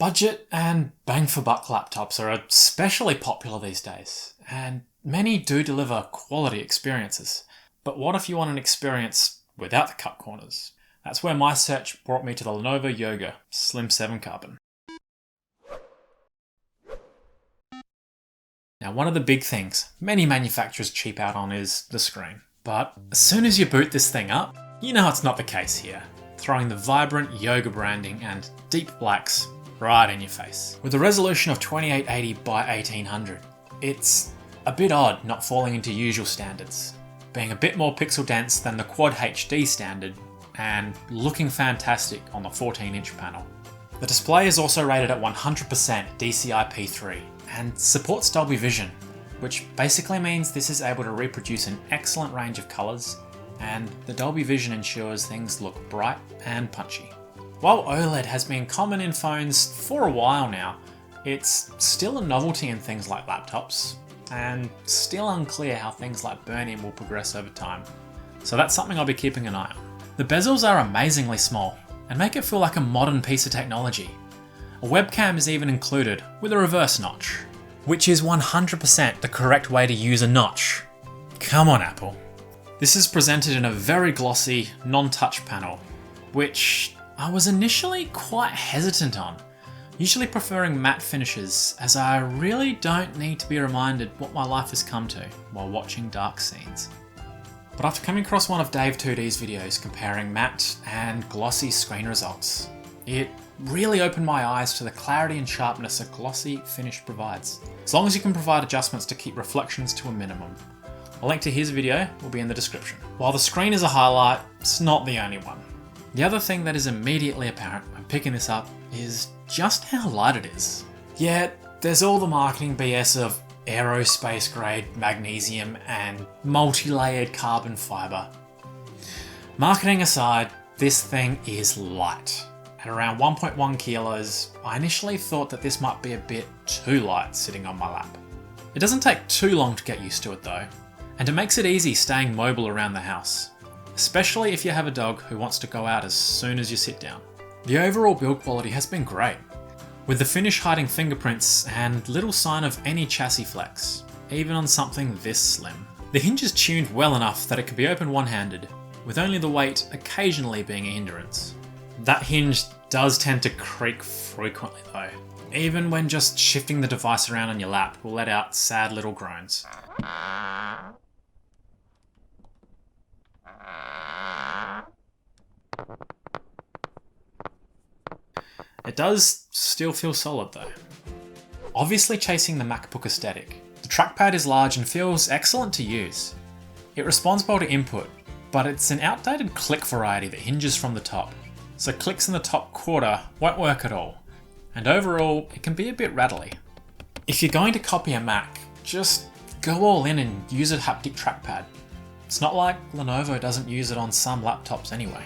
Budget and bang for buck laptops are especially popular these days, and many do deliver quality experiences. But what if you want an experience without the cut corners? That's where my search brought me to the Lenovo Yoga Slim 7 Carbon. Now, one of the big things many manufacturers cheap out on is the screen. But as soon as you boot this thing up, you know it's not the case here, throwing the vibrant yoga branding and deep blacks right in your face. With a resolution of 2880 by 1800, it's a bit odd not falling into usual standards, being a bit more pixel dense than the Quad HD standard and looking fantastic on the 14-inch panel. The display is also rated at 100% DCI-P3 and supports Dolby Vision, which basically means this is able to reproduce an excellent range of colours, and the Dolby Vision ensures things look bright and punchy. While OLED has been common in phones for a while now, it's still a novelty in things like laptops, and still unclear how things like burn-in will progress over time. So that's something I'll be keeping an eye on. The bezels are amazingly small, and make it feel like a modern piece of technology. A webcam is even included, with a reverse notch, which is 100% the correct way to use a notch. Come on, Apple. This is presented in a very glossy, non-touch panel, which I was initially quite hesitant on, usually preferring matte finishes, as I really don't need to be reminded what my life has come to while watching dark scenes. But after coming across one of Dave 2D's videos comparing matte and glossy screen results, it really opened my eyes to the clarity and sharpness a glossy finish provides, as long as you can provide adjustments to keep reflections to a minimum. A link to his video will be in the description. While the screen is a highlight, it's not the only one. The other thing that is immediately apparent when picking this up is just how light it is. Yet, there's all the marketing BS of aerospace grade magnesium and multi-layered carbon fibre. Marketing aside, this thing is light. At around 1.1 kilos, I initially thought that this might be a bit too light sitting on my lap. It doesn't take too long to get used to it though, and it makes it easy staying mobile around the house, especially if you have a dog who wants to go out as soon as you sit down. The overall build quality has been great, with the finish hiding fingerprints and little sign of any chassis flex, even on something this slim. The hinge is tuned well enough that it can be opened one-handed, with only the weight occasionally being a hindrance. That hinge does tend to creak frequently though, even when just shifting the device around on your lap will let out sad little groans. It does still feel solid though. Obviously chasing the MacBook aesthetic, the trackpad is large and feels excellent to use. It responds well to input, but it's an outdated click variety that hinges from the top, so clicks in the top quarter won't work at all, and overall it can be a bit rattly. If you're going to copy a Mac, just go all in and use a haptic trackpad. It's not like Lenovo doesn't use it on some laptops anyway.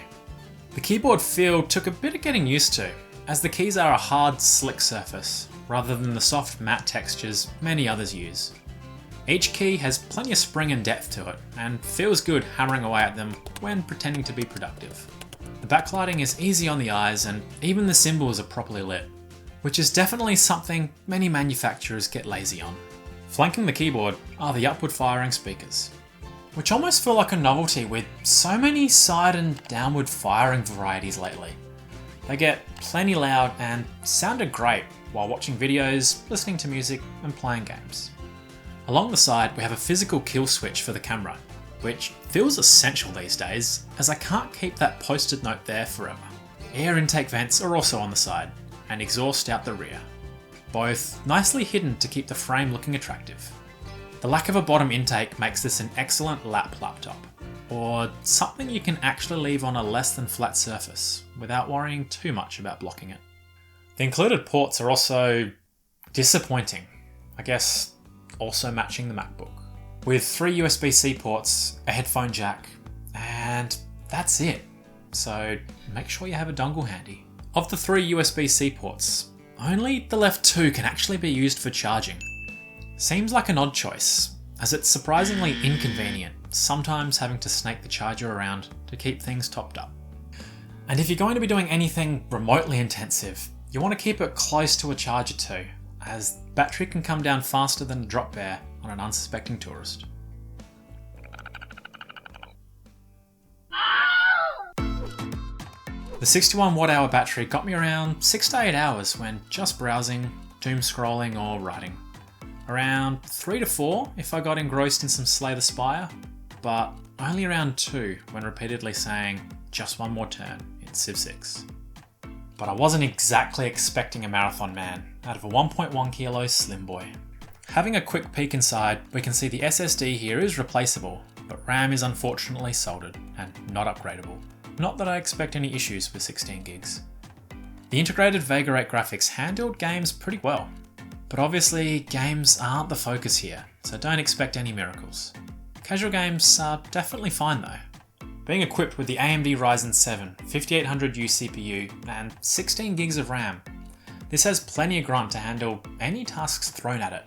The keyboard feel took a bit of getting used to, as the keys are a hard, slick surface, rather than the soft matte textures many others use. Each key has plenty of spring and depth to it, and feels good hammering away at them when pretending to be productive. The backlighting is easy on the eyes, and even the symbols are properly lit, which is definitely something many manufacturers get lazy on. Flanking the keyboard are the upward firing speakers, which almost feel like a novelty with so many side and downward firing varieties lately. They get plenty loud and sounded great while watching videos, listening to music and playing games. Along the side we have a physical kill switch for the camera, which feels essential these days as I can't keep that post-it note there forever. Air intake vents are also on the side and exhaust out the rear, both nicely hidden to keep the frame looking attractive. The lack of a bottom intake makes this an excellent laptop, or something you can actually leave on a less than flat surface without worrying too much about blocking it. The included ports are also disappointing, I guess also matching the MacBook, with 3 USB-C ports, a headphone jack, and that's it. So make sure you have a dongle handy. Of the 3 USB-C ports, only the left 2 can actually be used for charging. Seems like an odd choice, as it's surprisingly inconvenient, sometimes having to snake the charger around to keep things topped up. And if you're going to be doing anything remotely intensive, You want to keep it close to a charger too, as battery can come down faster than a drop bear on an unsuspecting tourist. The 61 watt hour battery got me around 6 to 8 hours when just browsing, doom scrolling or writing. Around 3 to 4 if I got engrossed in some Slay the Spire, but only around 2 when repeatedly saying just one more turn in Civ 6. But I wasn't exactly expecting a marathon man out of a 1.1 kilo slim boy. Having a quick peek inside, we can see the SSD here is replaceable, but RAM is unfortunately soldered and not upgradable. Not that I expect any issues with 16 gigs. The integrated Vega 8 graphics handled games pretty well, but obviously games aren't the focus here, so don't expect any miracles. Casual games are definitely fine though. Being equipped with the AMD Ryzen 7 5800U CPU and 16 gigs of RAM, this has plenty of grunt to handle any tasks thrown at it,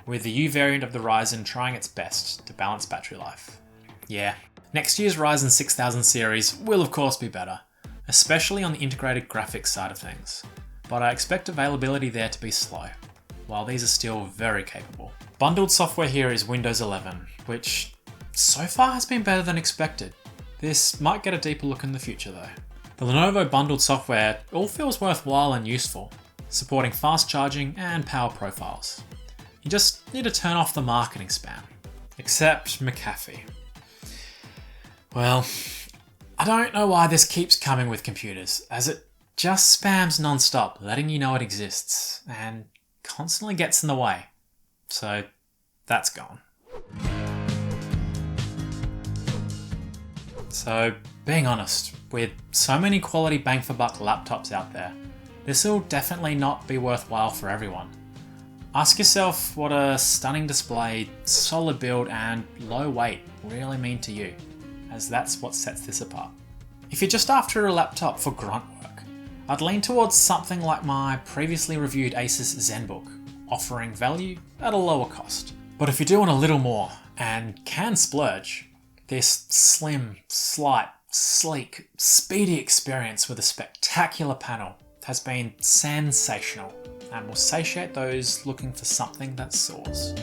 with the U variant of the Ryzen trying its best to balance battery life. Yeah, next year's Ryzen 6000 series will of course be better, especially on the integrated graphics side of things, but I expect availability there to be slow, while these are still very capable. Bundled software here is Windows 11, which so far has been better than expected. This might get a deeper look in the future though. The Lenovo bundled software all feels worthwhile and useful, supporting fast charging and power profiles. You just need to turn off the marketing spam. Except McAfee. Well, I don't know why this keeps coming with computers, as it just spams non-stop, letting you know it exists, and constantly gets in the way. So that's gone. So, being honest, with so many quality bang for buck laptops out there, this will definitely not be worthwhile for everyone. Ask yourself what a stunning display, solid build and low weight really mean to you, as that's what sets this apart. If you're just after a laptop for grunt work, I'd lean towards something like my previously reviewed Asus ZenBook, offering value at a lower cost. But if you do want a little more and can splurge, this slim, slight, sleek, speedy experience with a spectacular panel has been sensational and will satiate those looking for something that soars.